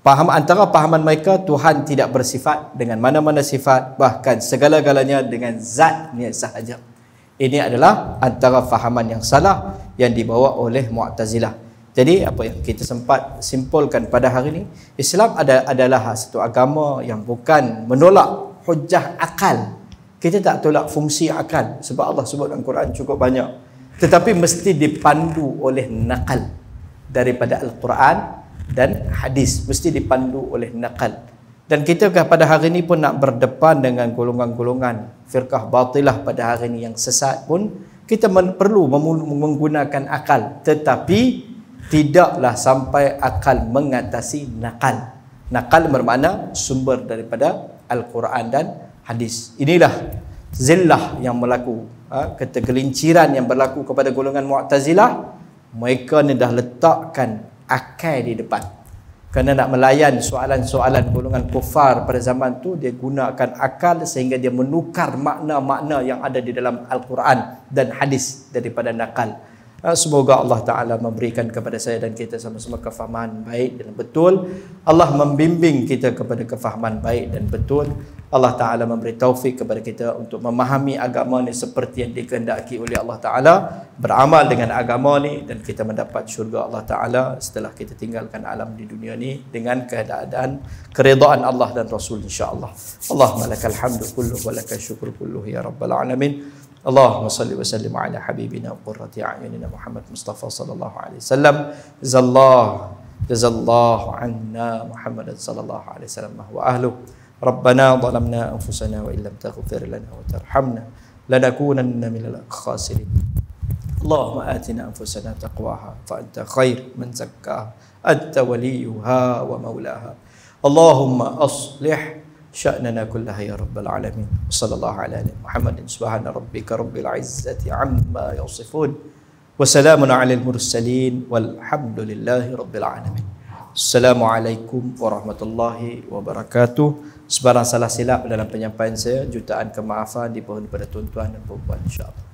antara pahaman mereka, Tuhan tidak bersifat dengan mana-mana sifat, bahkan segala-galanya dengan zatnya sahaja. Ini adalah antara fahaman yang salah yang dibawa oleh Mu'tazilah. Jadi apa yang kita sempat simpulkan pada hari ini, Islam adalah satu agama yang bukan menolak hujah akal. Kita tak tolak fungsi akal, sebab Allah sebut dalam Quran cukup banyak. Tetapi mesti dipandu oleh nakal daripada Al-Quran dan hadis, mesti dipandu oleh nakal. Dan kita pada hari ini pun nak berdepan dengan golongan-golongan firqah batilah pada hari ini yang sesat pun, kita perlu menggunakan akal, tetapi tidaklah sampai akal mengatasi nakal. Nakal bermakna sumber daripada Al-Quran dan hadis. Inilah zillah yang berlaku, ketergelinciran yang berlaku kepada golongan Mu'tazilah. Mereka ni dah letakkan akal di depan. Kerana nak melayan soalan-soalan golongan kufar pada zaman tu, dia gunakan akal sehingga dia menukar makna-makna yang ada di dalam Al-Quran dan hadis daripada nakal. Semoga Allah Ta'ala memberikan kepada saya dan kita sama-sama kefahaman baik dan betul. Allah membimbing kita kepada kefahaman baik dan betul. Allah Ta'ala memberi taufik kepada kita untuk memahami agama ni seperti yang dikehendaki oleh Allah Ta'ala, beramal dengan agama ni, dan kita mendapat syurga Allah Ta'ala setelah kita tinggalkan alam di dunia ni dengan keadaan keridaan Allah dan Rasul, insyaAllah. Allahumma lakal hamdu kulluh wa lakal syukru kulluh ya Rabbal Alamin. Allahumma salli wa sallim ala habibina wa qurrati a'yunina Muhammad Mustafa sallallahu alaihi wasallam. Jazallahu anna Muhammadan sallallahu alaihi wasallam wa ahluh. Rabbana zalamna anfusana wa illam taghfir lana wa tarhamna lanakunanna minal khasirin. Allahumma atina anfusana taqwaha fa anta khair man zakkaha anta waliyuha wa maulaha. Allahumma aslih sya'nana kullaha ya rabbal alamin. Sallallahu ala Muhammadin subhana rabbika rabbil izzati amma yasifun wa salamun alal mursalin walhamdulillahi rabbil alamin. Assalamualaikum warahmatullahi wabarakatuh. Sebarang salah silap dalam penyampaian saya, jutaan kemaafan dipohon kepada tuan-tuan dan puan-puan, insya-Allah.